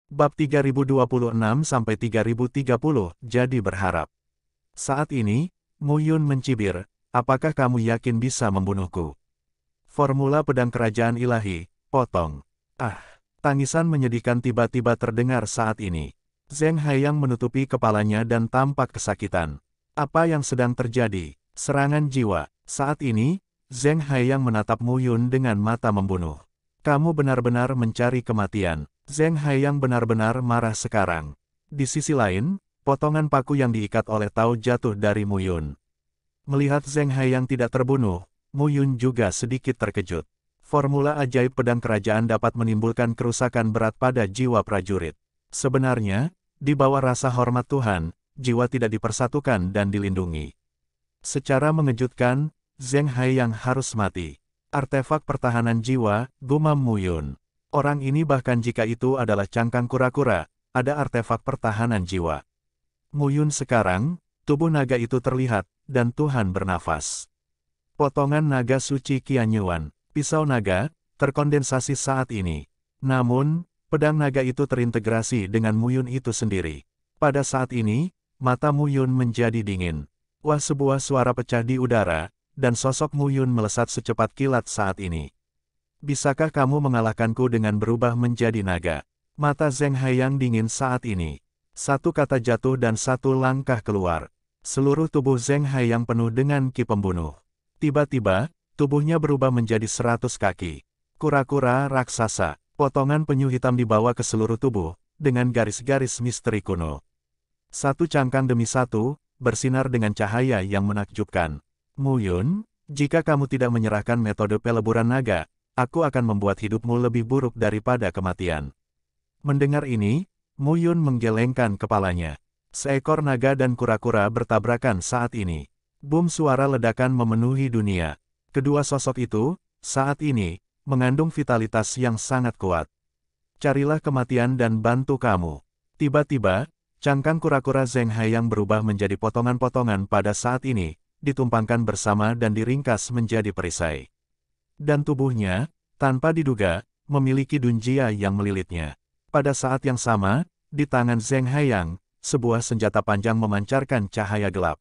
Bab 3026-3030, jadi berharap. Saat ini, Mu Yun mencibir, apakah kamu yakin bisa membunuhku? Formula pedang kerajaan ilahi, potong. Ah, tangisan menyedihkan tiba-tiba terdengar saat ini. Zheng Haiyang menutupi kepalanya dan tampak kesakitan. Apa yang sedang terjadi? Serangan jiwa. Saat ini, Zheng Haiyang menatap Mu Yun dengan mata membunuh. Kamu benar-benar mencari kematian. Zheng Haiyang benar-benar marah sekarang. Di sisi lain, potongan paku yang diikat oleh Tao jatuh dari Mu Yun. Melihat Zheng Haiyang tidak terbunuh, Mu Yun juga sedikit terkejut. Formula ajaib pedang kerajaan dapat menimbulkan kerusakan berat pada jiwa prajurit. Sebenarnya, di bawah rasa hormat Tuhan, jiwa tidak dipersatukan dan dilindungi. Secara mengejutkan, Zheng Haiyang harus mati. Artefak pertahanan jiwa, gumam Mu Yun. Orang ini bahkan jika itu adalah cangkang kura-kura, ada artefak pertahanan jiwa. Mu Yun sekarang, tubuh naga itu terlihat, dan Tuhan bernafas. Potongan naga suci Qianyuan, pisau naga, terkondensasi saat ini. Namun, pedang naga itu terintegrasi dengan Mu Yun itu sendiri. Pada saat ini, mata Mu Yun menjadi dingin. Wah, sebuah suara pecah di udara, dan sosok Mu Yun melesat secepat kilat saat ini. Bisakah kamu mengalahkanku dengan berubah menjadi naga? Mata Zheng Haiyang dingin saat ini. Satu kata jatuh dan satu langkah keluar. Seluruh tubuh Zheng Haiyang penuh dengan ki pembunuh. Tiba-tiba, tubuhnya berubah menjadi 100 kaki. Kura-kura raksasa, potongan penyu hitam dibawa ke seluruh tubuh, dengan garis-garis misteri kuno. Satu cangkang demi satu, bersinar dengan cahaya yang menakjubkan. Mu Yun, jika kamu tidak menyerahkan metode peleburan naga, aku akan membuat hidupmu lebih buruk daripada kematian. Mendengar ini, Mu Yun menggelengkan kepalanya. Seekor naga dan kura-kura bertabrakan saat ini. Boom, suara ledakan memenuhi dunia. Kedua sosok itu, saat ini, mengandung vitalitas yang sangat kuat. Carilah kematian dan bantu kamu. Tiba-tiba, cangkang kura-kura Zheng Haiyang berubah menjadi potongan-potongan pada saat ini, ditumpangkan bersama dan diringkas menjadi perisai. Dan tubuhnya, tanpa diduga, memiliki dunjia yang melilitnya. Pada saat yang sama, di tangan Zheng Haiyang, sebuah senjata panjang memancarkan cahaya gelap.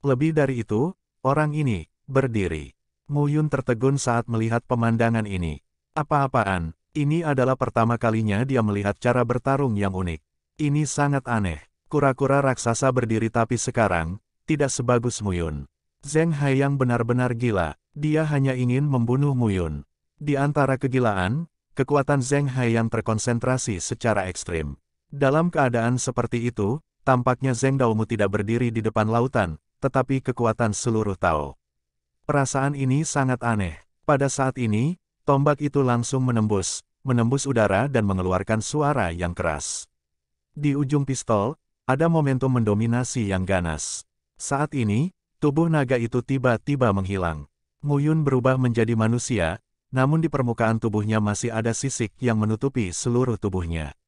Lebih dari itu, orang ini, berdiri. Mu Yun tertegun saat melihat pemandangan ini. Apa-apaan, ini adalah pertama kalinya dia melihat cara bertarung yang unik. Ini sangat aneh. Kura-kura raksasa berdiri tapi sekarang, tidak sebagus Mu Yun. Zheng Haiyang benar-benar gila. Dia hanya ingin membunuh Mu Yun. Di antara kegilaan, kekuatan Zheng Haiyang terkonsentrasi secara ekstrim. Dalam keadaan seperti itu, tampaknya Zheng Daomu tidak berdiri di depan lautan, tetapi kekuatan seluruh Tao. Perasaan ini sangat aneh. Pada saat ini, tombak itu langsung menembus udara dan mengeluarkan suara yang keras. Di ujung pistol, ada momentum mendominasi yang ganas. Saat ini, tubuh naga itu tiba-tiba menghilang. Mu Yun berubah menjadi manusia, namun di permukaan tubuhnya masih ada sisik yang menutupi seluruh tubuhnya.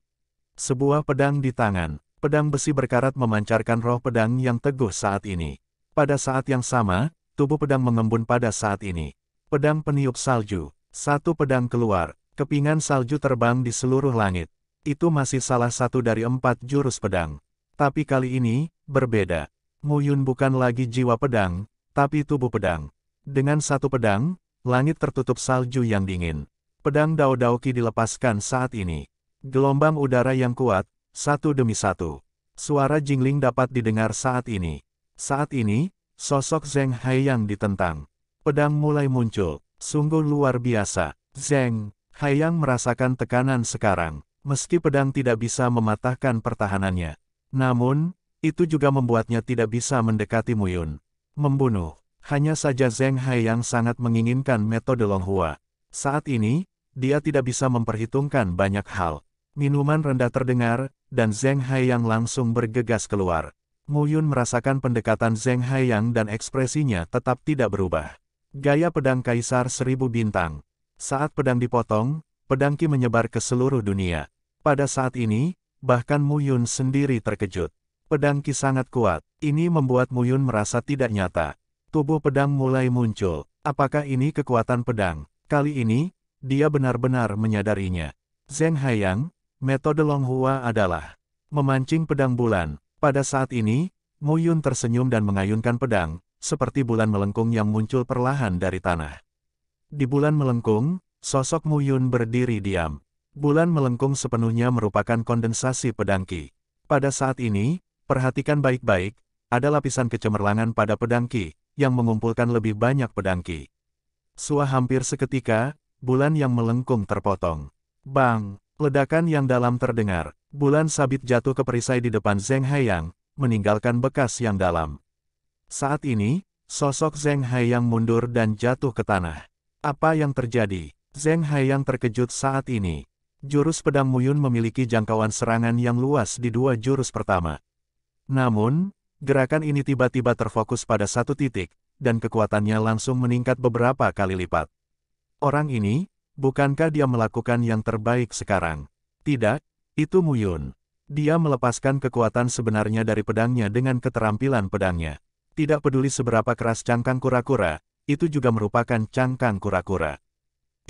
Sebuah pedang di tangan, pedang besi berkarat memancarkan roh pedang yang teguh saat ini. Pada saat yang sama, tubuh pedang mengembun pada saat ini. Pedang peniup salju, satu pedang keluar, kepingan salju terbang di seluruh langit. Itu masih salah satu dari 4 jurus pedang. Tapi kali ini, berbeda. Mu Yun bukan lagi jiwa pedang, tapi tubuh pedang. Dengan satu pedang, langit tertutup salju yang dingin. Pedang Dao Dao Qi dilepaskan saat ini. Gelombang udara yang kuat, satu demi satu. Suara jingling dapat didengar saat ini. Saat ini, sosok Zheng Haiyang ditentang. Pedang mulai muncul, sungguh luar biasa. Zheng Haiyang merasakan tekanan sekarang. Meski pedang tidak bisa mematahkan pertahanannya. Namun, itu juga membuatnya tidak bisa mendekati Mu Yun. Membunuh. Hanya saja Zheng Haiyang sangat menginginkan metode Longhua. Saat ini, dia tidak bisa memperhitungkan banyak hal. Minuman rendah terdengar, dan Zheng Haiyang langsung bergegas keluar. Mu Yun merasakan pendekatan Zheng Haiyang dan ekspresinya tetap tidak berubah. Gaya pedang Kaisar 1000 bintang. Saat pedang dipotong, pedang Qi menyebar ke seluruh dunia. Pada saat ini, bahkan Mu Yun sendiri terkejut. Pedang Qi sangat kuat. Ini membuat Mu Yun merasa tidak nyata. Tubuh pedang mulai muncul. Apakah ini kekuatan pedang? Kali ini, dia benar-benar menyadarinya. Zheng Haiyang, Metode Longhua adalah memancing pedang bulan. Pada saat ini, Mu Yun tersenyum dan mengayunkan pedang, seperti bulan melengkung yang muncul perlahan dari tanah. Di bulan melengkung, sosok Mu Yun berdiri diam. Bulan melengkung sepenuhnya merupakan kondensasi pedang Qi. Pada saat ini, perhatikan baik-baik, ada lapisan kecemerlangan pada pedang Qi, yang mengumpulkan lebih banyak pedang Qi. Sua hampir seketika, bulan yang melengkung terpotong. Bang! Ledakan yang dalam terdengar. Bulan sabit jatuh ke perisai di depan Zheng Haiyang, meninggalkan bekas yang dalam. Saat ini, sosok Zheng Haiyang mundur dan jatuh ke tanah. Apa yang terjadi? Zheng Haiyang terkejut saat ini. Jurus pedang Mu Yun memiliki jangkauan serangan yang luas di dua jurus pertama. Namun, gerakan ini tiba-tiba terfokus pada satu titik, dan kekuatannya langsung meningkat beberapa kali lipat. Orang ini, bukankah dia melakukan yang terbaik sekarang? Tidak, itu Mu Yun. Dia melepaskan kekuatan sebenarnya dari pedangnya dengan keterampilan pedangnya. Tidak peduli seberapa keras cangkang kura-kura, itu juga merupakan cangkang kura-kura.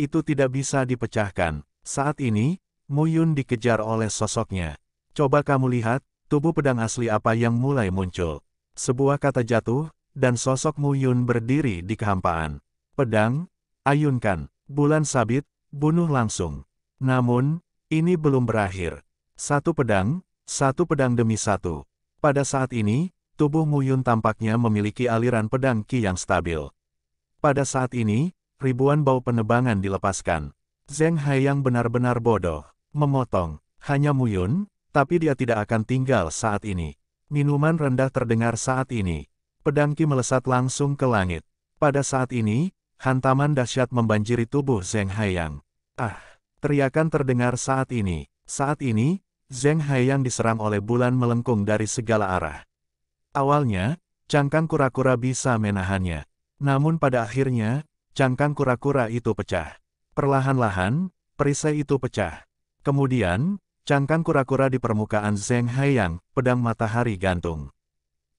Itu tidak bisa dipecahkan. Saat ini, Mu Yun dikejar oleh sosoknya. Coba kamu lihat, tubuh pedang asli apa yang mulai muncul. Sebuah kata jatuh, dan sosok Mu Yun berdiri di kehampaan. Pedang, ayunkan. Bulan sabit, bunuh langsung. Namun, ini belum berakhir. Satu pedang demi satu. Pada saat ini, tubuh Mu Yun tampaknya memiliki aliran pedang Qi yang stabil. Pada saat ini, ribuan bau penebangan dilepaskan. Zheng Haiyang benar-benar bodoh. Memotong. Hanya Mu Yun, tapi dia tidak akan tinggal saat ini. Minuman rendah terdengar saat ini. Pedang Qi melesat langsung ke langit. Pada saat ini, hantaman dahsyat membanjiri tubuh Zheng Haiyang. Ah! Teriakan terdengar saat ini. Saat ini, Zheng Haiyang diserang oleh bulan melengkung dari segala arah. Awalnya, cangkang kura-kura bisa menahannya. Namun pada akhirnya, cangkang kura-kura itu pecah. Perlahan-lahan, perisai itu pecah. Kemudian, cangkang kura-kura di permukaan Zheng Haiyang, pedang matahari gantung.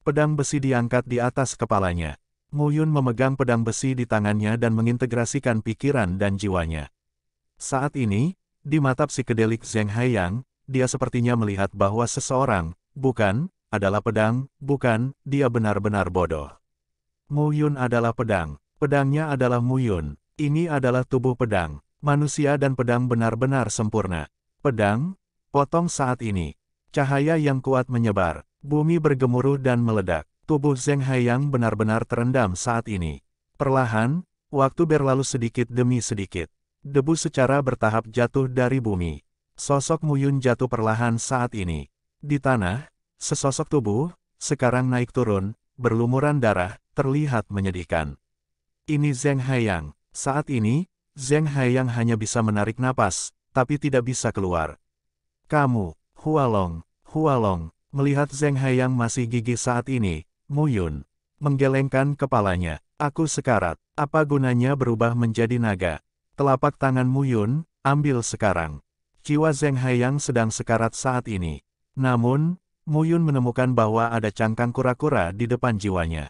Pedang besi diangkat di atas kepalanya. Mu Yun memegang pedang besi di tangannya dan mengintegrasikan pikiran dan jiwanya. Saat ini, di mata psikedelik Zheng Haiyang, dia sepertinya melihat bahwa seseorang, bukan, adalah pedang, bukan, dia benar-benar bodoh. Mu Yun adalah pedang. Pedangnya adalah Mu Yun. Ini adalah tubuh pedang. Manusia dan pedang benar-benar sempurna. Pedang, potong saat ini. Cahaya yang kuat menyebar. Bumi bergemuruh dan meledak. Tubuh Zheng Haiyang benar-benar terendam saat ini. Perlahan, waktu berlalu sedikit demi sedikit. Debu secara bertahap jatuh dari bumi. Sosok Mu Yun jatuh perlahan saat ini. Di tanah, sesosok tubuh, sekarang naik turun, berlumuran darah, terlihat menyedihkan. Ini Zheng Haiyang. Saat ini, Zheng Haiyang hanya bisa menarik napas, tapi tidak bisa keluar. Kamu, Hualong, melihat Zheng Haiyang masih gigih saat ini, Mu Yun menggelengkan kepalanya. Aku sekarat, apa gunanya berubah menjadi naga? Telapak tangan Mu Yun, ambil sekarang. Jiwa Zheng Haiyang sedang sekarat saat ini. Namun, Mu Yun menemukan bahwa ada cangkang kura-kura di depan jiwanya.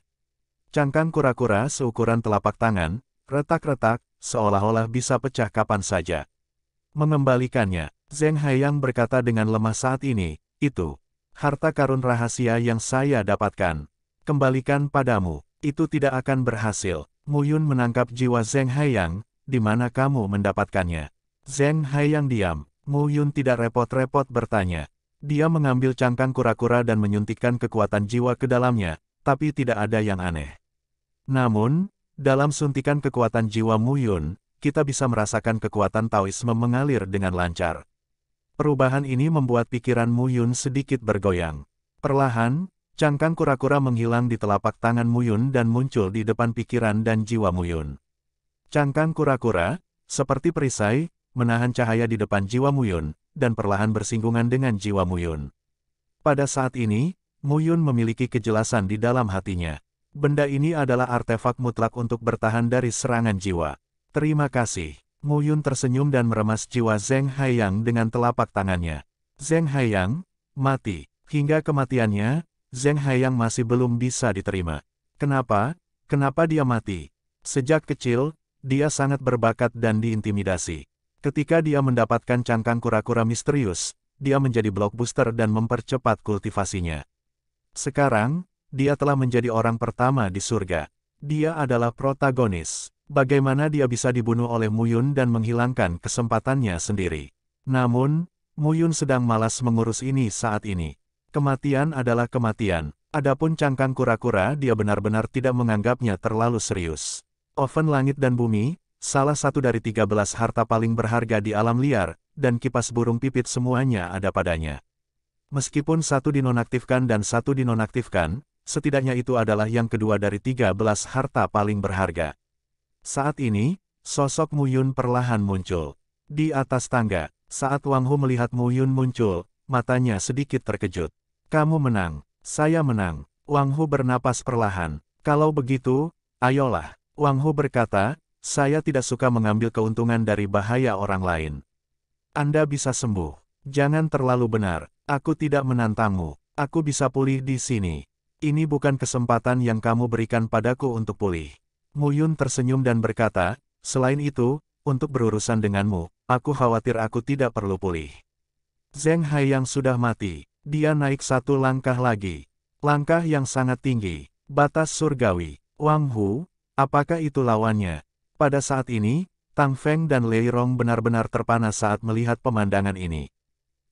Cangkang kura-kura seukuran telapak tangan, retak-retak, seolah-olah bisa pecah kapan saja. Mengembalikannya, Zheng Haiyang berkata dengan lemah saat ini, itu harta karun rahasia yang saya dapatkan. Kembalikan padamu, itu tidak akan berhasil. Mu Yun menangkap jiwa Zheng Haiyang. Di mana kamu mendapatkannya? Zheng Haiyang diam. Mu Yun tidak repot-repot bertanya. Dia mengambil cangkang kura-kura dan menyuntikkan kekuatan jiwa ke dalamnya, tapi tidak ada yang aneh. Namun, dalam suntikan kekuatan jiwa Mu Yun, kita bisa merasakan kekuatan Taoisme mengalir dengan lancar. Perubahan ini membuat pikiran Mu Yun sedikit bergoyang. Perlahan, cangkang kura-kura menghilang di telapak tangan Mu Yun dan muncul di depan pikiran dan jiwa Mu Yun. Cangkang kura-kura, seperti perisai, menahan cahaya di depan jiwa Mu Yun, dan perlahan bersinggungan dengan jiwa Mu Yun. Pada saat ini, Mu Yun memiliki kejelasan di dalam hatinya. Benda ini adalah artefak mutlak untuk bertahan dari serangan jiwa. Terima kasih. Mu Yun tersenyum dan meremas jiwa Zheng Haiyang dengan telapak tangannya. Zheng Haiyang, mati. Hingga kematiannya, Zheng Haiyang masih belum bisa diterima. Kenapa? Kenapa dia mati? Sejak kecil, dia sangat berbakat dan diintimidasi. Ketika dia mendapatkan cangkang kura-kura misterius, dia menjadi blockbuster dan mempercepat kultivasinya. Sekarang, dia telah menjadi orang pertama di surga. Dia adalah protagonis. Bagaimana dia bisa dibunuh oleh Muyun dan menghilangkan kesempatannya sendiri. Namun, Muyun sedang malas mengurus ini saat ini. Kematian adalah kematian. Adapun cangkang kura-kura dia benar-benar tidak menganggapnya terlalu serius. Oven langit dan bumi, salah satu dari 13 harta paling berharga di alam liar, dan kipas burung pipit semuanya ada padanya. Meskipun satu dinonaktifkan dan satu dinonaktifkan, setidaknya itu adalah yang kedua dari 13 harta paling berharga. Saat ini, sosok Muyun perlahan muncul. Di atas tangga, saat Wang Hu melihat Muyun muncul, matanya sedikit terkejut. Kamu menang. Saya menang. Wang Hu bernapas perlahan. Kalau begitu, ayolah. Wang Hu berkata, saya tidak suka mengambil keuntungan dari bahaya orang lain. Anda bisa sembuh. Jangan terlalu benar. Aku tidak menantangmu. Aku bisa pulih di sini. Ini bukan kesempatan yang kamu berikan padaku untuk pulih. Muyun tersenyum dan berkata, selain itu, untuk berurusan denganmu, aku khawatir aku tidak perlu pulih. Zheng Hai yang sudah mati. Dia naik satu langkah lagi. Langkah yang sangat tinggi. Batas surgawi. Wang Hu, apakah itu lawannya? Pada saat ini, Tang Feng dan Lei Rong benar-benar terpana saat melihat pemandangan ini.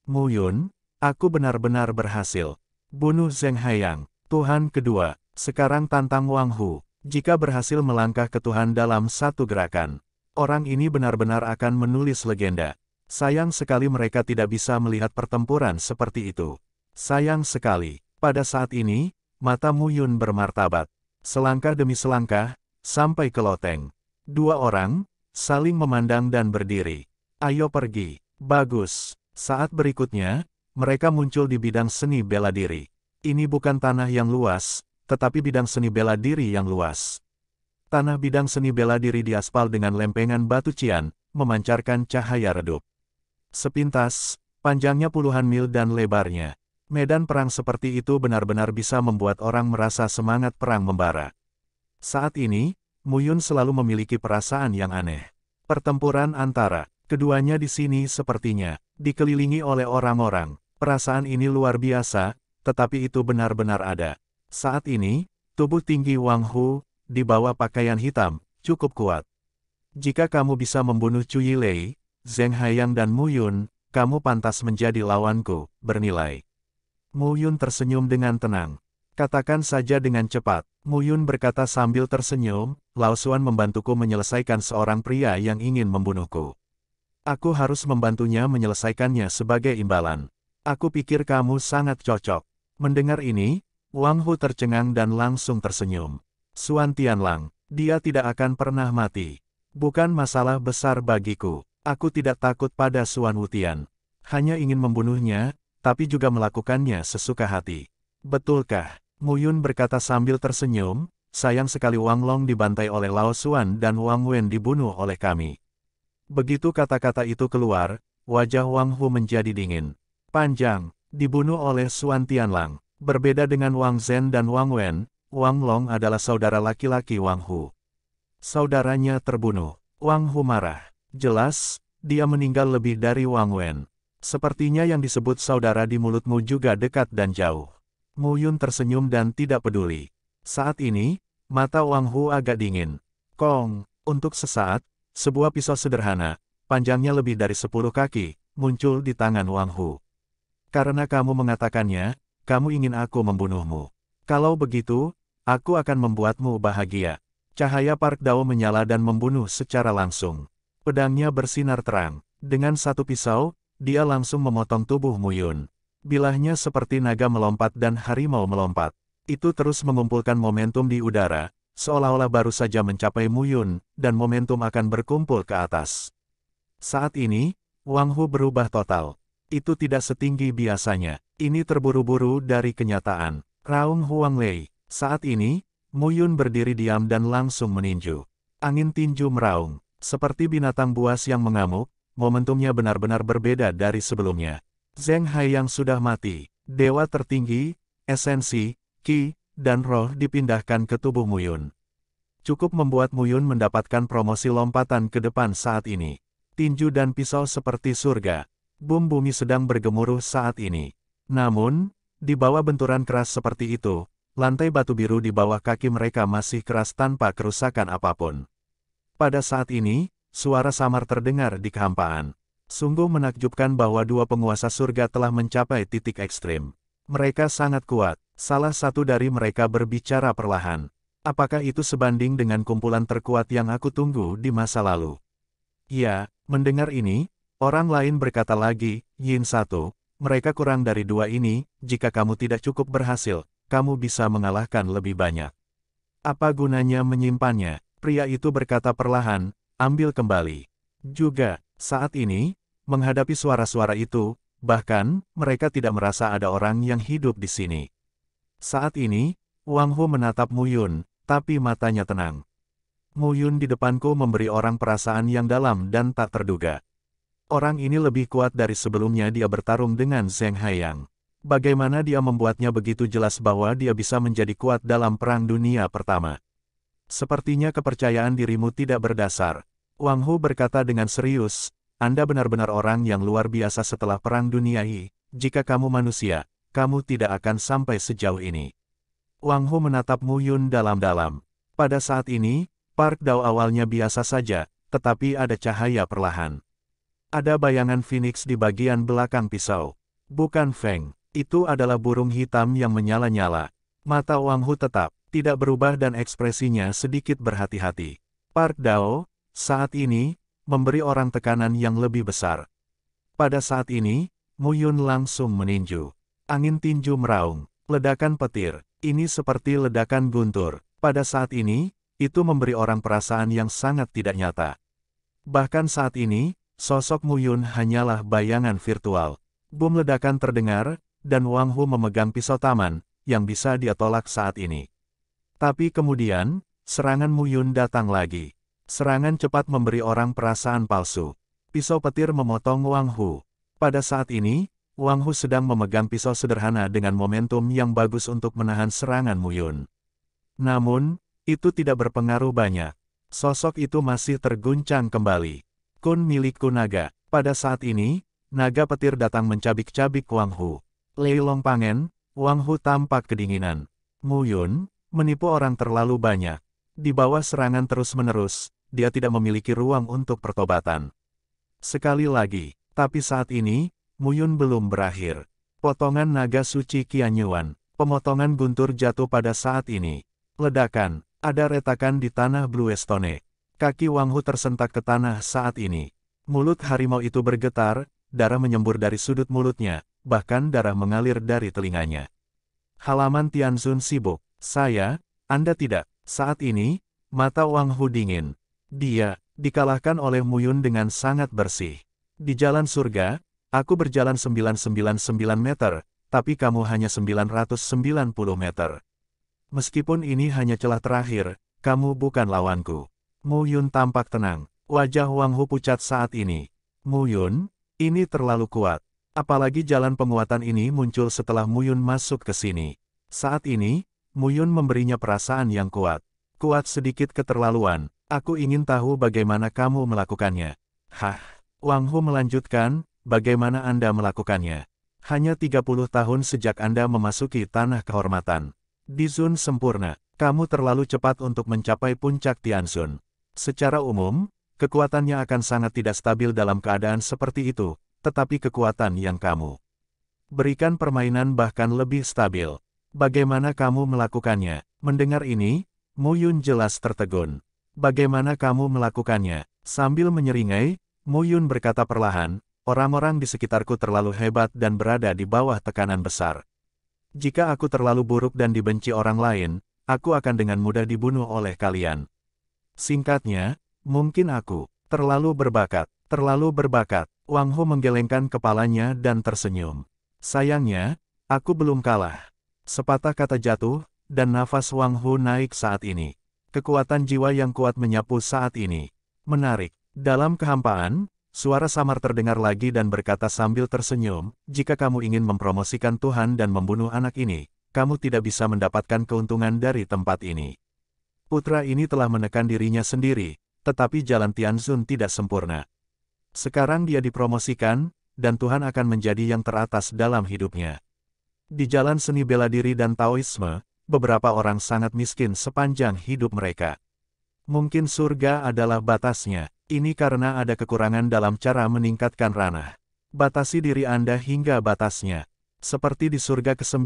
Muyun, aku benar-benar berhasil. Bunuh Zheng Haiyang. Tuhan kedua. Sekarang tantang Wang Hu. Jika berhasil melangkah ke Tuhan dalam satu gerakan, orang ini benar-benar akan menulis legenda. Sayang sekali mereka tidak bisa melihat pertempuran seperti itu. Sayang sekali. Pada saat ini, mata Muyun bermartabat. Selangkah demi selangkah, sampai ke loteng. Dua orang, saling memandang dan berdiri. Ayo pergi. Bagus. Saat berikutnya, mereka muncul di bidang seni bela diri. Ini bukan tanah yang luas, tetapi bidang seni bela diri yang luas. Tanah bidang seni bela diri diaspal dengan lempengan batu cian, memancarkan cahaya redup. Sepintas, panjangnya puluhan mil dan lebarnya. Medan perang seperti itu benar-benar bisa membuat orang merasa semangat perang membara. Saat ini, Muyun selalu memiliki perasaan yang aneh. Pertempuran antara keduanya di sini sepertinya dikelilingi oleh orang-orang. Perasaan ini luar biasa, tetapi itu benar-benar ada. Saat ini, tubuh tinggi Wang Hu, di bawah pakaian hitam, cukup kuat. Jika kamu bisa membunuh Cui Lei, Zheng Haiyang dan Muyun, kamu pantas menjadi lawanku, bernilai. Muyun tersenyum dengan tenang. Katakan saja dengan cepat. Muyun berkata sambil tersenyum, Lao Xuan membantuku menyelesaikan seorang pria yang ingin membunuhku. Aku harus membantunya menyelesaikannya sebagai imbalan. Aku pikir kamu sangat cocok. Mendengar ini, Wang Hu tercengang dan langsung tersenyum. Xuan Tianlang, dia tidak akan pernah mati. Bukan masalah besar bagiku. Aku tidak takut pada Xuan Wutian. Hanya ingin membunuhnya, tapi juga melakukannya sesuka hati. Betulkah? Muyun berkata sambil tersenyum, sayang sekali Wang Long dibantai oleh Lao Xuan dan Wang Wen dibunuh oleh kami. Begitu kata-kata itu keluar, wajah Wang Hu menjadi dingin. Panjang, dibunuh oleh Xuan Tianlang. Berbeda dengan Wang Zhen dan Wang Wen, Wang Long adalah saudara laki-laki Wang Hu. Saudaranya terbunuh. Wang Hu marah. Jelas, dia meninggal lebih dari Wang Wen. Sepertinya yang disebut saudara di mulutmu juga dekat dan jauh. Muyun tersenyum dan tidak peduli. Saat ini, mata Wang Hu agak dingin. Kong, untuk sesaat, sebuah pisau sederhana, panjangnya lebih dari 10 kaki, muncul di tangan Wang Hu. Karena kamu mengatakannya, kamu ingin aku membunuhmu. Kalau begitu, aku akan membuatmu bahagia. Cahaya Park Dao menyala dan membunuh secara langsung. Pedangnya bersinar terang. Dengan satu pisau, dia langsung memotong tubuh Muyun. Bilahnya seperti naga melompat dan harimau melompat. Itu terus mengumpulkan momentum di udara, seolah-olah baru saja mencapai Muyun, dan momentum akan berkumpul ke atas. Saat ini, Wang Hu berubah total. Itu tidak setinggi biasanya. Ini terburu-buru dari kenyataan. Raung Huang Lei. Saat ini, Muyun berdiri diam dan langsung meninju. Angin tinju meraung. Seperti binatang buas yang mengamuk, momentumnya benar-benar berbeda dari sebelumnya. Zheng Haiyang sudah mati. Dewa tertinggi, esensi, Qi, dan roh dipindahkan ke tubuh Muyun. Cukup membuat Muyun mendapatkan promosi lompatan ke depan saat ini. tinju dan pisau seperti surga. Bum bumi sedang bergemuruh saat ini. Namun, di bawah benturan keras seperti itu, lantai batu biru di bawah kaki mereka masih keras tanpa kerusakan apapun. Pada saat ini, suara samar terdengar di kehampaan. Sungguh menakjubkan bahwa dua penguasa surga telah mencapai titik ekstrim. Mereka sangat kuat. Salah satu dari mereka berbicara perlahan. Apakah itu sebanding dengan kumpulan terkuat yang aku tunggu di masa lalu? Ya, mendengar ini, orang lain berkata lagi, Yin satu, mereka kurang dari dua ini, jika kamu tidak cukup berhasil, kamu bisa mengalahkan lebih banyak. Apa gunanya menyimpannya? Pria itu berkata perlahan, ambil kembali. Juga, saat ini, menghadapi suara-suara itu, bahkan, mereka tidak merasa ada orang yang hidup di sini. Saat ini, Wang Hu menatap Mu Yun, tapi matanya tenang. Mu Yun di depanku memberi orang perasaan yang dalam dan tak terduga. Orang ini lebih kuat dari sebelumnya dia bertarung dengan Zheng Haiyang. Bagaimana dia membuatnya begitu jelas bahwa dia bisa menjadi kuat dalam Perang Dunia Pertama? Sepertinya kepercayaan dirimu tidak berdasar. Wang Hu berkata dengan serius, Anda benar-benar orang yang luar biasa setelah Perang Dunia I. Jika kamu manusia, kamu tidak akan sampai sejauh ini. Wang Hu menatap Mu Yun dalam-dalam. Pada saat ini, Park Dao awalnya biasa saja, tetapi ada cahaya perlahan. Ada bayangan Phoenix di bagian belakang pisau. Bukan Feng, itu adalah burung hitam yang menyala-nyala. Mata Wang Hu tetap tidak berubah dan ekspresinya sedikit berhati-hati. Park Dao, saat ini, memberi orang tekanan yang lebih besar. Pada saat ini, Mu Yun langsung meninju. Angin tinju meraung, ledakan petir, ini seperti ledakan guntur. Pada saat ini, itu memberi orang perasaan yang sangat tidak nyata. Bahkan saat ini, sosok Mu Yun hanyalah bayangan virtual. Bom ledakan terdengar, dan Wang Hu memegang pisau taman, yang bisa dia tolak saat ini. Tapi kemudian, serangan Mu Yun datang lagi. Serangan cepat memberi orang perasaan palsu. Pisau petir memotong Wang Hu. Pada saat ini, Wang Hu sedang memegang pisau sederhana dengan momentum yang bagus untuk menahan serangan Mu Yun. Namun, itu tidak berpengaruh banyak. Sosok itu masih terguncang kembali. Kun milikku naga. Pada saat ini, naga petir datang mencabik-cabik Wang Hu. Leilong pangen, Wang Hu tampak kedinginan. Mu Yun, menipu orang terlalu banyak. Di bawah serangan terus-menerus, dia tidak memiliki ruang untuk pertobatan. Sekali lagi, tapi saat ini, Mu Yun belum berakhir. Potongan naga suci Qianyuan, pemotongan guntur jatuh pada saat ini. Ledakan, ada retakan di tanah Bluestone. Kaki Wang Hu tersentak ke tanah saat ini. Mulut harimau itu bergetar, darah menyembur dari sudut mulutnya, bahkan darah mengalir dari telinganya. Halaman Tianzun sibuk. Anda tidak. Saat ini, mata Wang Hu dingin. Dia dikalahkan oleh Mu Yun dengan sangat bersih. Di jalan surga, aku berjalan 999 meter, tapi kamu hanya 990 meter. Meskipun ini hanya celah terakhir, kamu bukan lawanku. Mu Yun tampak tenang. Wajah Wang Hu pucat saat ini. Mu Yun, ini terlalu kuat. Apalagi jalan penguatan ini muncul setelah Mu Yun masuk ke sini. Saat ini, Mu Yun memberinya perasaan yang kuat. Kuat sedikit keterlaluan. Aku ingin tahu bagaimana kamu melakukannya. Hah? Wang Hu melanjutkan, bagaimana Anda melakukannya? Hanya 30 tahun sejak Anda memasuki tanah kehormatan. Di Zun sempurna, kamu terlalu cepat untuk mencapai puncak Tianzun. Secara umum, kekuatannya akan sangat tidak stabil dalam keadaan seperti itu, tetapi kekuatan yang kamu berikan permainan bahkan lebih stabil. Bagaimana kamu melakukannya? Mendengar ini, Mu Yun jelas tertegun. Bagaimana kamu melakukannya? Sambil menyeringai, Mu Yun berkata perlahan, orang-orang di sekitarku terlalu hebat dan berada di bawah tekanan besar. Jika aku terlalu buruk dan dibenci orang lain, aku akan dengan mudah dibunuh oleh kalian. Singkatnya, mungkin aku terlalu berbakat. Wang Hu menggelengkan kepalanya dan tersenyum. Sayangnya, aku belum kalah. Sepatah kata jatuh, dan nafas Wang Hu naik saat ini. Kekuatan jiwa yang kuat menyapu saat ini. Menarik. Dalam kehampaan, suara samar terdengar lagi dan berkata sambil tersenyum, jika kamu ingin mempromosikan Tuhan dan membunuh anak ini, kamu tidak bisa mendapatkan keuntungan dari tempat ini. Putra ini telah menekan dirinya sendiri, tetapi jalan Tianzun tidak sempurna. Sekarang dia dipromosikan, dan Tuhan akan menjadi yang teratas dalam hidupnya. Di jalan seni bela diri dan Taoisme, beberapa orang sangat miskin sepanjang hidup mereka. Mungkin surga adalah batasnya. Ini karena ada kekurangan dalam cara meningkatkan ranah. Batasi diri Anda hingga batasnya. Seperti di surga ke-9,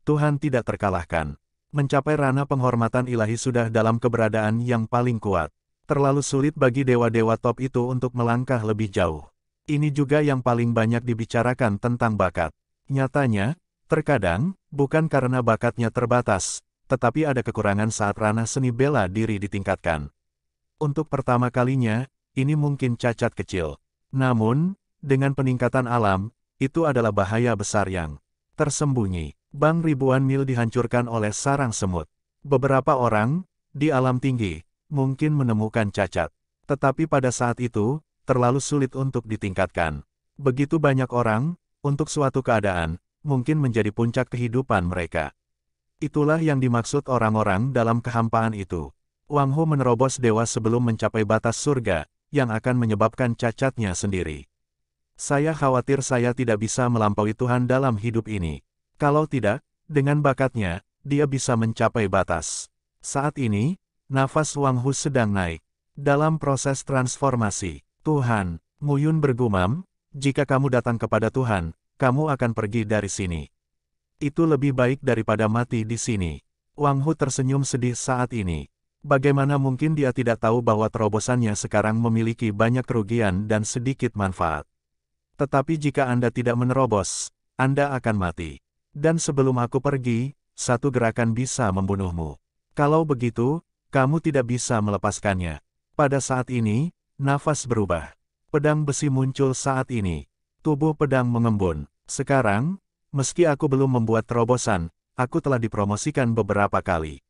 Tuhan tidak terkalahkan. Mencapai ranah penghormatan ilahi sudah dalam keberadaan yang paling kuat. Terlalu sulit bagi dewa-dewa top itu untuk melangkah lebih jauh. Ini juga yang paling banyak dibicarakan tentang bakat. Nyatanya, terkadang, bukan karena bakatnya terbatas, tetapi ada kekurangan saat ranah seni bela diri ditingkatkan. Untuk pertama kalinya, ini mungkin cacat kecil. Namun, dengan peningkatan alam, itu adalah bahaya besar yang tersembunyi. Bang ribuan mil dihancurkan oleh sarang semut. Beberapa orang, di alam tinggi, mungkin menemukan cacat. Tetapi pada saat itu, terlalu sulit untuk ditingkatkan. Begitu banyak orang, untuk suatu keadaan, mungkin menjadi puncak kehidupan mereka. Itulah yang dimaksud orang-orang dalam kehampaan itu. Wang Hu menerobos dewa sebelum mencapai batas surga, yang akan menyebabkan cacatnya sendiri. Saya khawatir saya tidak bisa melampaui Tuhan dalam hidup ini. Kalau tidak, dengan bakatnya, dia bisa mencapai batas. Saat ini, nafas Wang Hu sedang naik. Dalam proses transformasi, Tuhan, Mu Yun bergumam, jika kamu datang kepada Tuhan, kamu akan pergi dari sini. Itu lebih baik daripada mati di sini. Wang Hu tersenyum sedih saat ini. Bagaimana mungkin dia tidak tahu bahwa terobosannya sekarang memiliki banyak kerugian dan sedikit manfaat. Tetapi jika Anda tidak menerobos, Anda akan mati. Dan sebelum aku pergi, satu gerakan bisa membunuhmu. Kalau begitu, kamu tidak bisa melepaskannya. Pada saat ini, nafas berubah. Pedang besi muncul saat ini. Tubuh pedang mengembun. Sekarang, meski aku belum membuat terobosan, aku telah dipromosikan beberapa kali.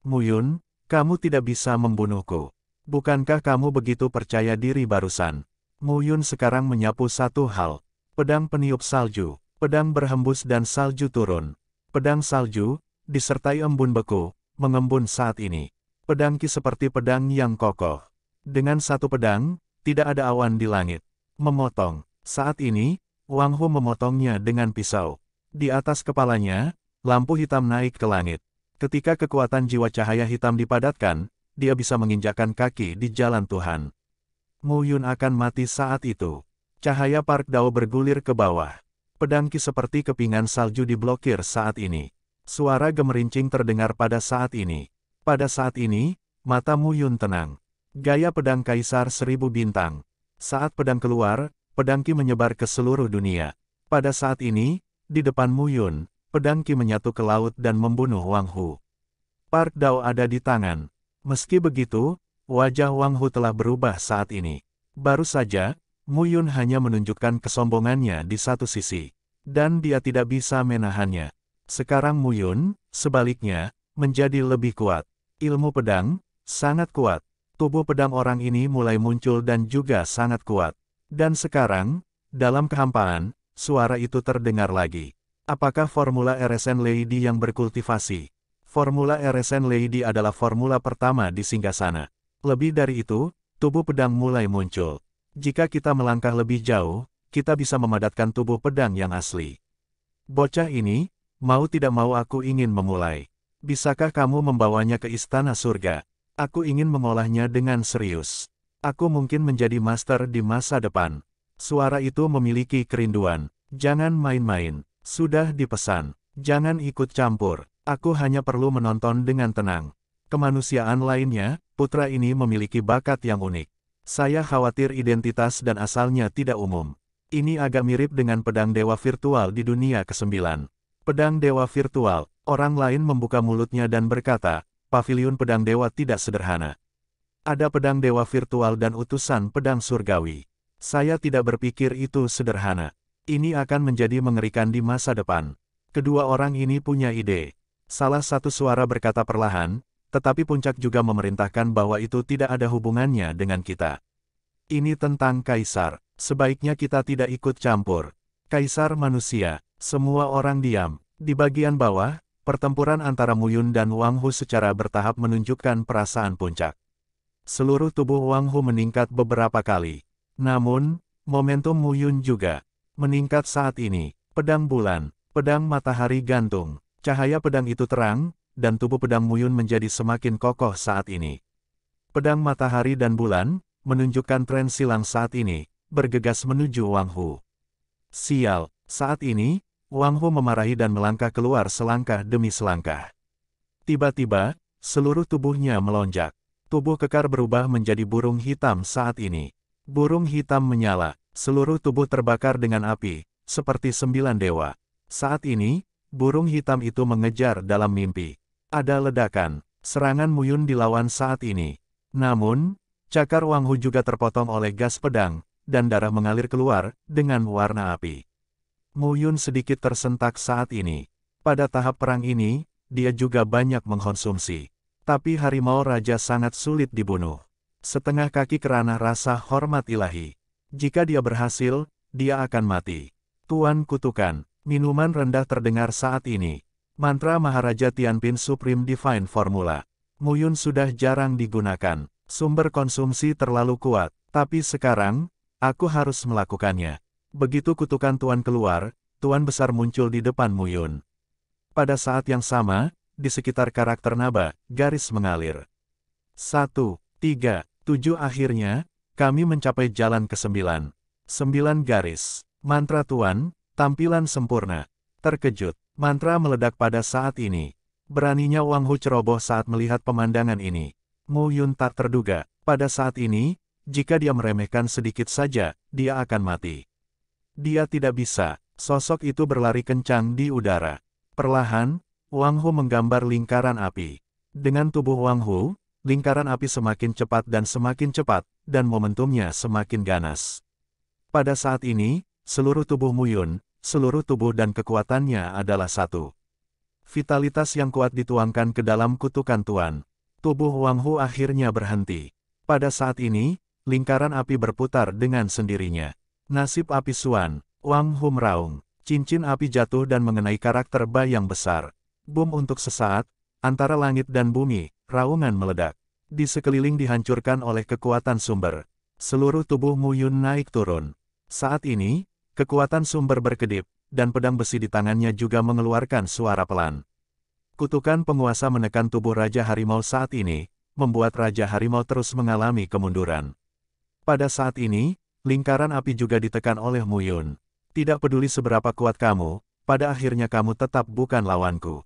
Mu Yun, kamu tidak bisa membunuhku. Bukankah kamu begitu percaya diri barusan? Mu Yun sekarang menyapu satu hal. Pedang peniup salju. Pedang berhembus dan salju turun. Pedang salju, disertai embun beku, mengembun saat ini. Pedang Ki seperti pedang yang kokoh. Dengan satu pedang, tidak ada awan di langit. Memotong. Saat ini, Wang Hu memotongnya dengan pisau. Di atas kepalanya, lampu hitam naik ke langit. Ketika kekuatan jiwa cahaya hitam dipadatkan, dia bisa menginjakkan kaki di jalan Tuhan. Mu Yun akan mati saat itu. Cahaya Park Dao bergulir ke bawah. Pedang Ki seperti kepingan salju diblokir saat ini. Suara gemerincing terdengar pada saat ini. Pada saat ini, mata Mu Yun tenang. Gaya pedang Kaisar 1000 bintang. Saat pedang keluar, pedang Ki menyebar ke seluruh dunia. Pada saat ini, di depan Mu Yun, pedang Ki menyatu ke laut dan membunuh Wang Hu. Park Dao ada di tangan. Meski begitu, wajah Wang Hu telah berubah saat ini. Baru saja, Mu Yun hanya menunjukkan kesombongannya di satu sisi. Dan dia tidak bisa menahannya. Sekarang Mu Yun, sebaliknya, menjadi lebih kuat. Ilmu pedang, sangat kuat. Tubuh pedang orang ini mulai muncul dan juga sangat kuat. Dan sekarang, dalam kehampaan, suara itu terdengar lagi. Apakah formula RSN Lady yang berkultivasi? Formula RSN Lady adalah formula pertama di singgasana. Lebih dari itu, tubuh pedang mulai muncul. Jika kita melangkah lebih jauh, kita bisa memadatkan tubuh pedang yang asli. Bocah ini, mau tidak mau aku ingin memulai. Bisakah kamu membawanya ke istana surga? Aku ingin mengolahnya dengan serius. Aku mungkin menjadi master di masa depan. Suara itu memiliki kerinduan. Jangan main-main. Sudah dipesan. Jangan ikut campur. Aku hanya perlu menonton dengan tenang. Kemanusiaan lainnya, putra ini memiliki bakat yang unik. Saya khawatir identitas dan asalnya tidak umum. Ini agak mirip dengan pedang dewa virtual di dunia ke-9. Pedang dewa virtual, orang lain membuka mulutnya dan berkata, paviliun pedang dewa tidak sederhana. Ada pedang dewa virtual dan utusan pedang surgawi. Saya tidak berpikir itu sederhana. Ini akan menjadi mengerikan di masa depan. Kedua orang ini punya ide. Salah satu suara berkata perlahan, tetapi puncak juga memerintahkan bahwa itu tidak ada hubungannya dengan kita. Ini tentang Kaisar. Sebaiknya kita tidak ikut campur. Kaisar manusia. Semua orang diam. Di bagian bawah, pertempuran antara Mu Yun dan Wang Hu secara bertahap menunjukkan perasaan puncak. Seluruh tubuh Wang Hu meningkat beberapa kali. Namun, momentum Mu Yun juga meningkat saat ini. Pedang bulan, pedang matahari gantung, cahaya pedang itu terang, dan tubuh pedang Mu Yun menjadi semakin kokoh saat ini. Pedang matahari dan bulan menunjukkan tren silang saat ini, bergegas menuju Wang Hu. Sial, saat ini, Wang Hu memarahi dan melangkah keluar selangkah demi selangkah. Tiba-tiba, seluruh tubuhnya melonjak. Tubuh kekar berubah menjadi burung hitam saat ini. Burung hitam menyala, seluruh tubuh terbakar dengan api, seperti 9 dewa. Saat ini, burung hitam itu mengejar dalam mimpi. Ada ledakan, serangan Mu Yun dilawan saat ini. Namun, cakar Wang Hu juga terpotong oleh gas pedang, dan darah mengalir keluar, dengan warna api. Mu Yun sedikit tersentak saat ini. Pada tahap perang ini, dia juga banyak mengkonsumsi. Tapi harimau raja sangat sulit dibunuh. Setengah kaki kerana rasa hormat ilahi. Jika dia berhasil, dia akan mati. Tuan kutukan, minuman rendah terdengar saat ini. Mantra Maharaja Tianpin Supreme Divine Formula. Mu Yun sudah jarang digunakan. Sumber konsumsi terlalu kuat, tapi sekarang, aku harus melakukannya. Begitu kutukan Tuan keluar, Tuan besar muncul di depan Mu Yun. Pada saat yang sama, di sekitar karakter Naba, garis mengalir. 1, 3, 7 akhirnya, kami mencapai jalan ke-9. 9 garis. Mantra Tuan, tampilan sempurna. Terkejut, mantra meledak pada saat ini. Beraninya Wang Hu ceroboh saat melihat pemandangan ini. Mu Yun tak terduga, pada saat ini, jika dia meremehkan sedikit saja, dia akan mati. Dia tidak bisa, sosok itu berlari kencang di udara. Perlahan, Wang Hu menggambar lingkaran api. Dengan tubuh Wang Hu, lingkaran api semakin cepat, dan momentumnya semakin ganas. Pada saat ini, seluruh tubuh Mu Yun, seluruh tubuh dan kekuatannya adalah satu. Vitalitas yang kuat dituangkan ke dalam kutukan Tuan. Tubuh Wang Hu akhirnya berhenti. Pada saat ini, lingkaran api berputar dengan sendirinya. Nasib api Suan, Wang Hu meraung. Cincin api jatuh dan mengenai karakter bayang besar. Boom untuk sesaat, antara langit dan bumi, raungan meledak. Di sekeliling dihancurkan oleh kekuatan sumber. Seluruh tubuh Mu Yun naik turun. Saat ini, kekuatan sumber berkedip, dan pedang besi di tangannya juga mengeluarkan suara pelan. Kutukan penguasa menekan tubuh Raja Harimau saat ini, membuat Raja Harimau terus mengalami kemunduran. Pada saat ini, lingkaran api juga ditekan oleh Mu Yun. Tidak peduli seberapa kuat kamu, pada akhirnya kamu tetap bukan lawanku.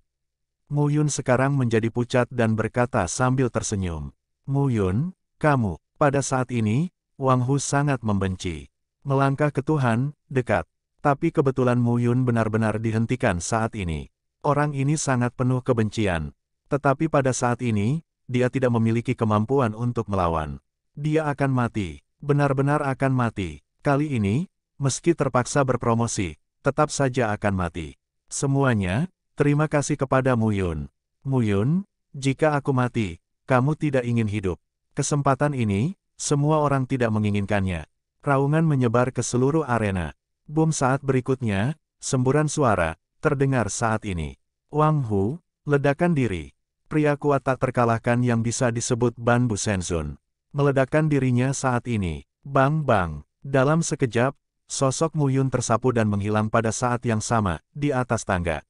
Mu Yun sekarang menjadi pucat dan berkata sambil tersenyum. Mu Yun, kamu, pada saat ini, Wang Hu sangat membenci. Melangkah ke Tuhan, dekat. Tapi kebetulan Mu Yun benar-benar dihentikan saat ini. Orang ini sangat penuh kebencian. Tetapi pada saat ini, dia tidak memiliki kemampuan untuk melawan. Dia akan mati, benar-benar akan mati. Kali ini, meski terpaksa berpromosi, tetap saja akan mati. Semuanya, terima kasih kepada Mu Yun. Mu Yun, jika aku mati, kamu tidak ingin hidup. Kesempatan ini, semua orang tidak menginginkannya. Raungan menyebar ke seluruh arena. Boom saat berikutnya, semburan suara, terdengar saat ini. Wang Hu, ledakan diri. Pria kuat tak terkalahkan yang bisa disebut Ban Bu Shenzun. Meledakkan dirinya saat ini. Bang-bang. Dalam sekejap, sosok Mu Yun tersapu dan menghilang pada saat yang sama, di atas tangga.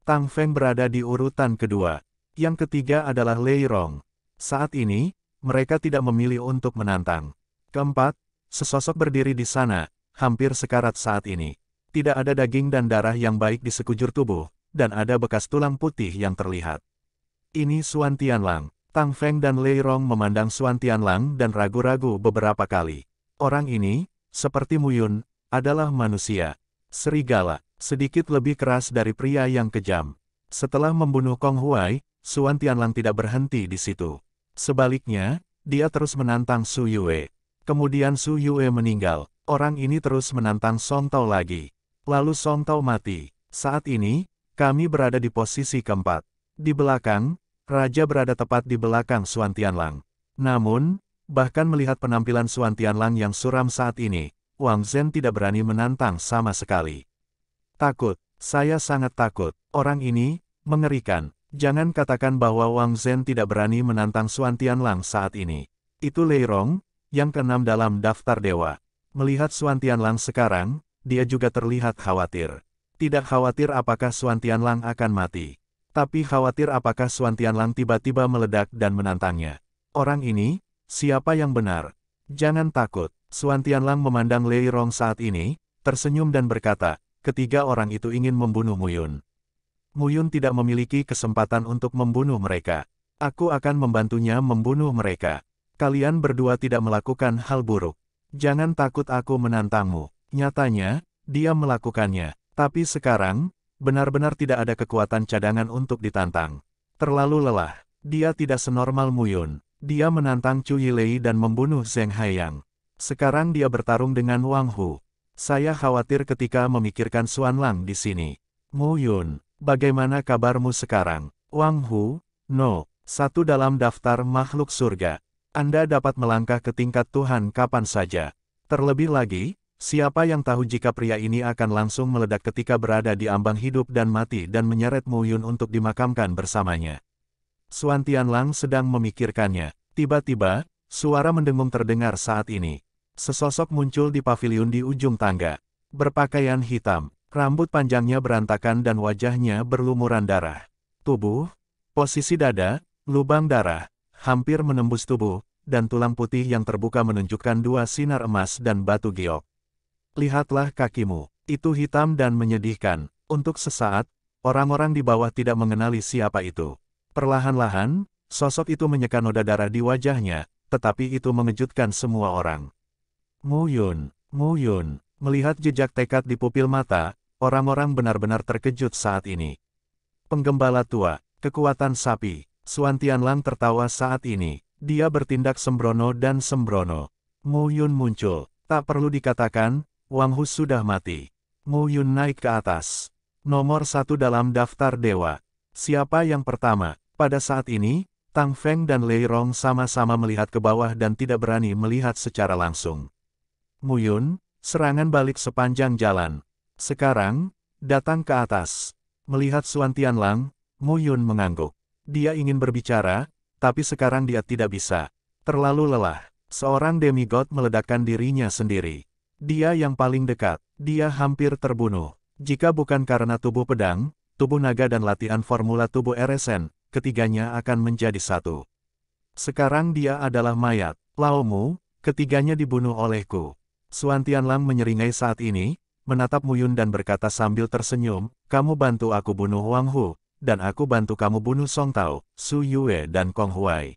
Tang Feng berada di urutan kedua. Yang ketiga adalah Lei Rong. Saat ini, mereka tidak memilih untuk menantang. Keempat, sesosok berdiri di sana, hampir sekarat saat ini. Tidak ada daging dan darah yang baik di sekujur tubuh, dan ada bekas tulang putih yang terlihat. Ini Xuan Tianlang. Tang Feng dan Lei Rong memandang Xuan Tianlang dan ragu-ragu beberapa kali. Orang ini, seperti Mu Yun, adalah manusia. Serigala, sedikit lebih keras dari pria yang kejam. Setelah membunuh Kong Huai, Xuan Tianlang tidak berhenti di situ. Sebaliknya, dia terus menantang Su Yue. Kemudian Su Yue meninggal. Orang ini terus menantang Song Tao lagi. Lalu Song Tao mati. Saat ini, kami berada di posisi keempat. Di belakang, Raja berada tepat di belakang Xuan Tianlang. Namun, bahkan melihat penampilan Xuan Tianlang yang suram saat ini, Wang Zhen tidak berani menantang sama sekali. Takut, saya sangat takut. Orang ini, mengerikan. Jangan katakan bahwa Wang Zhen tidak berani menantang Xuan Tianlang saat ini. Itu Lei Rong, yang keenam dalam daftar dewa. Melihat Xuan Tianlang sekarang, dia juga terlihat khawatir. Tidak khawatir apakah Xuan Tianlang akan mati, tapi khawatir apakah Xuan Tianlang tiba-tiba meledak dan menantangnya. Orang ini, siapa yang benar? Jangan takut. Xuan Tianlang memandang Lei Rong saat ini, tersenyum dan berkata, ketiga orang itu ingin membunuh Muyun. Muyun tidak memiliki kesempatan untuk membunuh mereka. Aku akan membantunya membunuh mereka. Kalian berdua tidak melakukan hal buruk. Jangan takut aku menantangmu. Nyatanya, dia melakukannya. Tapi sekarang, benar-benar tidak ada kekuatan cadangan untuk ditantang. Terlalu lelah. Dia tidak senormal Muyun. Dia menantang Chu Yilei dan membunuh Zheng Haiyang. Sekarang dia bertarung dengan Wang Hu. Saya khawatir ketika memikirkan Xuan Lang di sini. Muyun, bagaimana kabarmu sekarang? Wang Hu, no, satu dalam daftar makhluk surga. Anda dapat melangkah ke tingkat Tuhan kapan saja. Terlebih lagi, siapa yang tahu jika pria ini akan langsung meledak ketika berada di ambang hidup dan mati dan menyeret Muyun untuk dimakamkan bersamanya. Xuan Tianlang sedang memikirkannya. Tiba-tiba, suara mendengung terdengar saat ini. Sesosok muncul di paviliun di ujung tangga. Berpakaian hitam, rambut panjangnya berantakan dan wajahnya berlumuran darah. Tubuh, posisi dada, lubang darah, hampir menembus tubuh, dan tulang putih yang terbuka menunjukkan dua sinar emas dan batu giok. Lihatlah kakimu, itu hitam dan menyedihkan. Untuk sesaat, orang-orang di bawah tidak mengenali siapa itu. Perlahan-lahan, sosok itu menyeka noda darah di wajahnya, tetapi itu mengejutkan semua orang. Muyun, melihat jejak tekad di pupil mata, orang-orang benar-benar terkejut saat ini. Penggembala tua, kekuatan sapi, Xuan Tianlang tertawa saat ini. Dia bertindak sembrono dan sembrono. Muyun muncul, tak perlu dikatakan, Wang Hu sudah mati. Muyun naik ke atas. Nomor 1 dalam daftar dewa. Siapa yang pertama? Pada saat ini, Tang Feng dan Lei Rong sama-sama melihat ke bawah dan tidak berani melihat secara langsung. Muyun, serangan balik sepanjang jalan. Sekarang, datang ke atas. Melihat Xuan Tianlang, Muyun mengangguk. Dia ingin berbicara, tapi sekarang dia tidak bisa. Terlalu lelah. Seorang demigod meledakkan dirinya sendiri. Dia yang paling dekat. Dia hampir terbunuh. Jika bukan karena tubuh pedang, tubuh naga dan latihan formula tubuh RSN, ketiganya akan menjadi satu. Sekarang dia adalah mayat. Laomu, ketiganya dibunuh olehku. Xuan Tianlang menyeringai saat ini, menatap Muyun dan berkata sambil tersenyum, kamu bantu aku bunuh Wang Hu, dan aku bantu kamu bunuh Song Tao, Su Yue dan Kong Huai.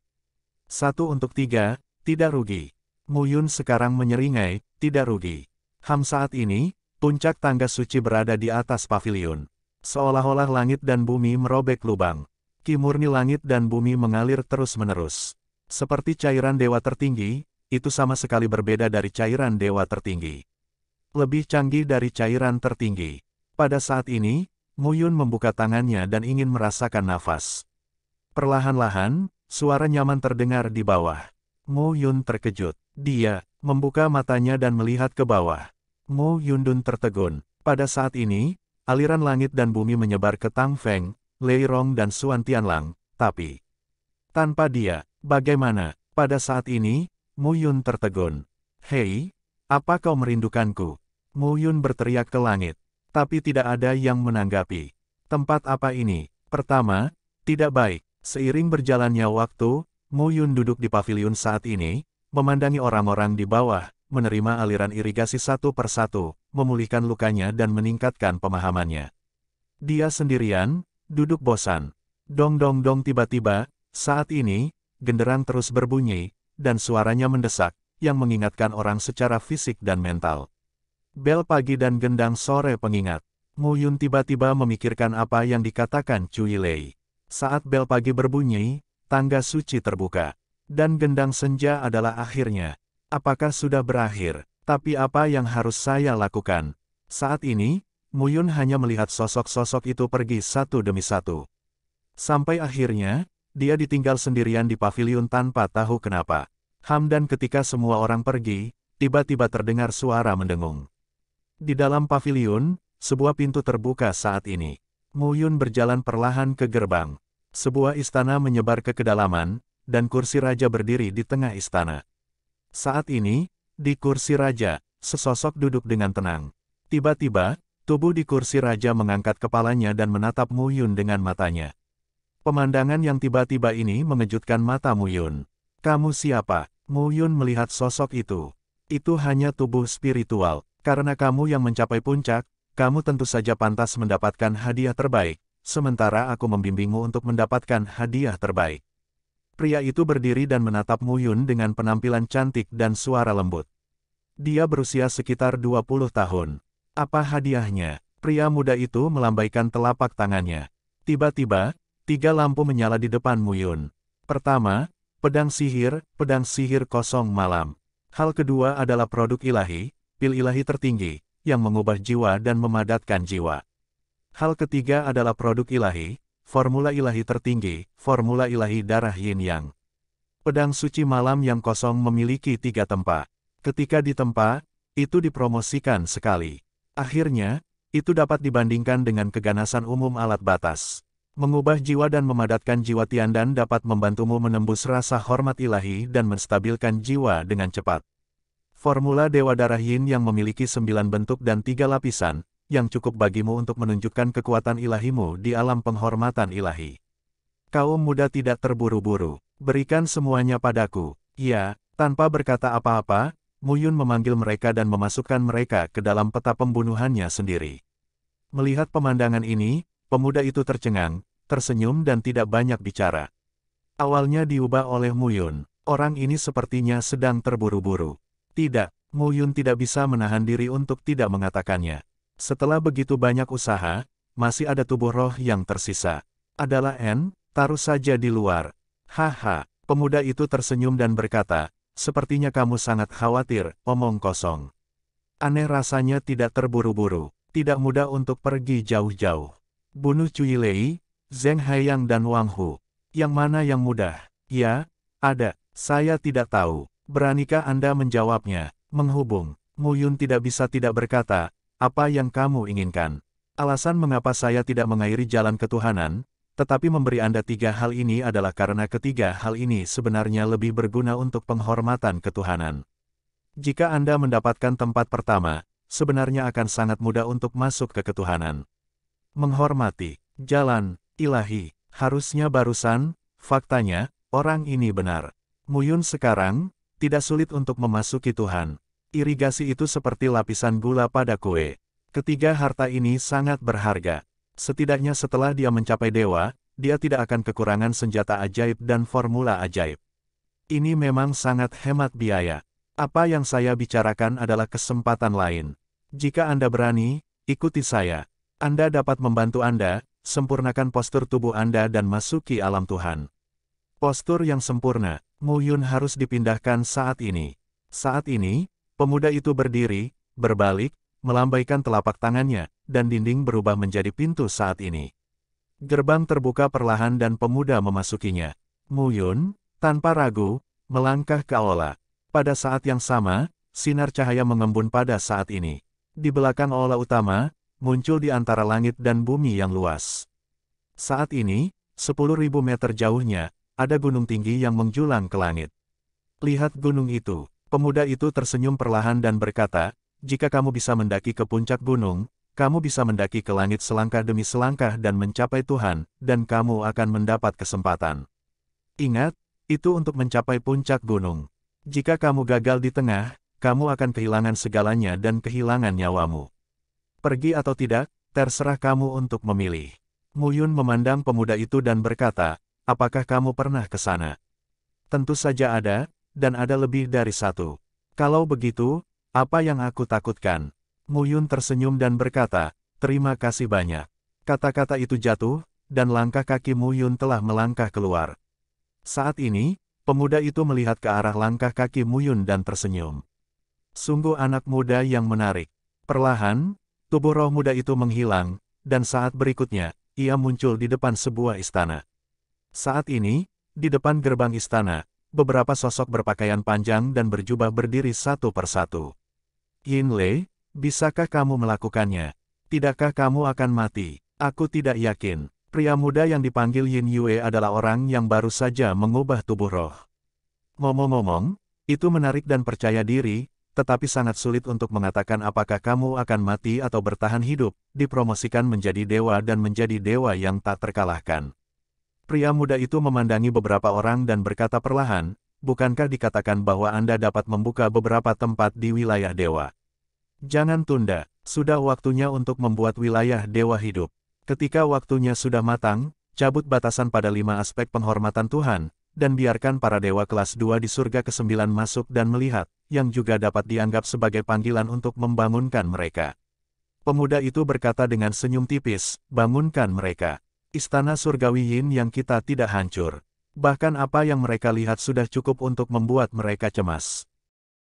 1-3, tidak rugi. Muyun sekarang menyeringai, tidak rugi. Saat ini, puncak tangga suci berada di atas paviliun. Seolah-olah langit dan bumi merobek lubang. Ki murni langit dan bumi mengalir terus-menerus. Seperti cairan dewa tertinggi, itu sama sekali berbeda dari cairan dewa tertinggi. Lebih canggih dari cairan tertinggi. Pada saat ini, Muyun membuka tangannya dan ingin merasakan nafas. Perlahan-lahan, suara nyaman terdengar di bawah. Muyun terkejut. Dia membuka matanya dan melihat ke bawah. Muyun tertegun. Pada saat ini, aliran langit dan bumi menyebar ke Tang Feng, Lei Rong dan Xuan Tianlang, tapi tanpa dia, bagaimana? Pada saat ini, Muyun tertegun. Hei, apa kau merindukanku? Muyun berteriak ke langit, tapi tidak ada yang menanggapi. Tempat apa ini? Pertama, tidak baik. Seiring berjalannya waktu, Muyun duduk di paviliun saat ini, memandangi orang-orang di bawah, menerima aliran irigasi satu persatu, memulihkan lukanya dan meningkatkan pemahamannya. Dia sendirian, duduk bosan. Dong dong dong tiba-tiba, saat ini, genderang terus berbunyi, dan suaranya mendesak, yang mengingatkan orang secara fisik dan mental. Bel pagi dan gendang sore pengingat. Muyun tiba-tiba memikirkan apa yang dikatakan Chu Yilei. Saat bel pagi berbunyi, tangga suci terbuka. Dan gendang senja adalah akhirnya. Apakah sudah berakhir? Tapi apa yang harus saya lakukan? Saat ini, Muyun hanya melihat sosok-sosok itu pergi satu demi satu. Sampai akhirnya, dia ditinggal sendirian di paviliun tanpa tahu kenapa. Dan ketika semua orang pergi, tiba-tiba terdengar suara mendengung. Di dalam paviliun, sebuah pintu terbuka saat ini. Muyun berjalan perlahan ke gerbang. Sebuah istana menyebar ke kedalaman, dan kursi raja berdiri di tengah istana. Saat ini, di kursi raja, Sesosok duduk dengan tenang. Tiba-tiba, tubuh di kursi raja mengangkat kepalanya dan menatap Mu Yun dengan matanya. Pemandangan yang tiba-tiba ini mengejutkan mata Mu Yun. Kamu siapa? Mu Yun melihat sosok itu. Itu hanya tubuh spiritual. Karena kamu yang mencapai puncak, kamu tentu saja pantas mendapatkan hadiah terbaik, sementara aku membimbingmu untuk mendapatkan hadiah terbaik. Pria itu berdiri dan menatap Mu Yun dengan penampilan cantik dan suara lembut. Dia berusia sekitar 20 tahun. Apa hadiahnya? Pria muda itu melambaikan telapak tangannya. Tiba-tiba, 3 lampu menyala di depan Mu Yun. Pertama, pedang sihir kosong malam. Hal kedua adalah produk ilahi, pil ilahi tertinggi, yang mengubah jiwa dan memadatkan jiwa. Hal ketiga adalah produk ilahi, formula ilahi tertinggi, formula ilahi darah yin yang. Pedang suci malam yang kosong memiliki 3 tempa. Ketika ditempa, itu dipromosikan sekali. Akhirnya, itu dapat dibandingkan dengan keganasan umum alat batas. Mengubah jiwa dan memadatkan jiwa Tiandan dapat membantumu menembus rasa hormat ilahi dan menstabilkan jiwa dengan cepat. Formula Dewa Darah Yin yang memiliki 9 bentuk dan 3 lapisan, yang cukup bagimu untuk menunjukkan kekuatan ilahimu di alam penghormatan ilahi. Kaum muda tidak terburu-buru, berikan semuanya padaku. Ya, tanpa berkata apa-apa, Mu Yun memanggil mereka dan memasukkan mereka ke dalam peta pembunuhannya sendiri. Melihat pemandangan ini, pemuda itu tercengang, tersenyum dan tidak banyak bicara. Awalnya diubah oleh Mu Yun, orang ini sepertinya sedang terburu-buru. Tidak, Mu Yun tidak bisa menahan diri untuk tidak mengatakannya. Setelah begitu banyak usaha, masih ada tubuh roh yang tersisa. Adalah N, taruh saja di luar. Haha, pemuda itu tersenyum dan berkata, sepertinya kamu sangat khawatir, omong kosong. Aneh rasanya tidak terburu-buru, tidak mudah untuk pergi jauh-jauh. Bunuh Cui Lei, Zheng Haiyang dan Wang Hu. Yang mana yang mudah? Ya, ada, saya tidak tahu. Beranikah Anda menjawabnya? Menghubung. Mu Yun tidak bisa tidak berkata, apa yang kamu inginkan? Alasan mengapa saya tidak mengairi jalan ketuhanan, tetapi memberi Anda 3 hal ini adalah karena ketiga hal ini sebenarnya lebih berguna untuk penghormatan ketuhanan. Jika Anda mendapatkan tempat pertama, sebenarnya akan sangat mudah untuk masuk ke ketuhanan. Menghormati jalan ilahi, harusnya barusan, faktanya, orang ini benar. Mu Yun sekarang tidak sulit untuk memasuki Tuhan. Irigasi itu seperti lapisan gula pada kue. Ketiga harta ini sangat berharga. Setidaknya setelah dia mencapai dewa, dia tidak akan kekurangan senjata ajaib dan formula ajaib. Ini memang sangat hemat biaya. Apa yang saya bicarakan adalah kesempatan lain. Jika Anda berani, ikuti saya. Anda dapat membantu Anda, sempurnakan postur tubuh Anda dan masuki alam Tuhan. Postur yang sempurna, Mu Yun harus dipindahkan saat ini. Saat ini, pemuda itu berdiri, berbalik, melambaikan telapak tangannya, dan dinding berubah menjadi pintu saat ini. Gerbang terbuka perlahan dan pemuda memasukinya. Mu Yun, tanpa ragu, melangkah ke aula. Pada saat yang sama, sinar cahaya mengembun pada saat ini. Di belakang aula utama, muncul di antara langit dan bumi yang luas. Saat ini, 10.000 meter jauhnya, ada gunung tinggi yang menjulang ke langit. Lihat gunung itu. Pemuda itu tersenyum perlahan dan berkata, jika kamu bisa mendaki ke puncak gunung, kamu bisa mendaki ke langit selangkah demi selangkah dan mencapai Tuhan, dan kamu akan mendapat kesempatan. Ingat, itu untuk mencapai puncak gunung. Jika kamu gagal di tengah, kamu akan kehilangan segalanya dan kehilangan nyawamu. Pergi atau tidak, terserah kamu untuk memilih. Mu Yun memandang pemuda itu dan berkata, apakah kamu pernah ke sana? Tentu saja ada, dan ada lebih dari satu. Kalau begitu, apa yang aku takutkan? Mu Yun tersenyum dan berkata, terima kasih banyak. Kata-kata itu jatuh, dan langkah kaki Mu Yun telah melangkah keluar. Saat ini, pemuda itu melihat ke arah langkah kaki Mu Yun dan tersenyum. Sungguh anak muda yang menarik. Perlahan, tubuh roh muda itu menghilang, dan saat berikutnya, ia muncul di depan sebuah istana. Saat ini, di depan gerbang istana, beberapa sosok berpakaian panjang dan berjubah berdiri satu persatu. Yin Lei, bisakah kamu melakukannya? Tidakkah kamu akan mati? Aku tidak yakin. Pria muda yang dipanggil Yin Yue adalah orang yang baru saja mengubah tubuh roh. Ngomong-ngomong, itu menarik dan percaya diri, tetapi sangat sulit untuk mengatakan apakah kamu akan mati atau bertahan hidup, dipromosikan menjadi dewa dan menjadi dewa yang tak terkalahkan. Pria muda itu memandangi beberapa orang dan berkata perlahan, bukankah dikatakan bahwa Anda dapat membuka beberapa tempat di wilayah dewa? Jangan tunda, sudah waktunya untuk membuat wilayah dewa hidup. Ketika waktunya sudah matang, cabut batasan pada 5 aspek penghormatan Tuhan, dan biarkan para dewa kelas 2 di surga ke-9 masuk dan melihat, yang juga dapat dianggap sebagai panggilan untuk membangunkan mereka. Pemuda itu berkata dengan senyum tipis, bangunkan mereka. Istana surgawi Yin yang kita tidak hancur. Bahkan apa yang mereka lihat sudah cukup untuk membuat mereka cemas.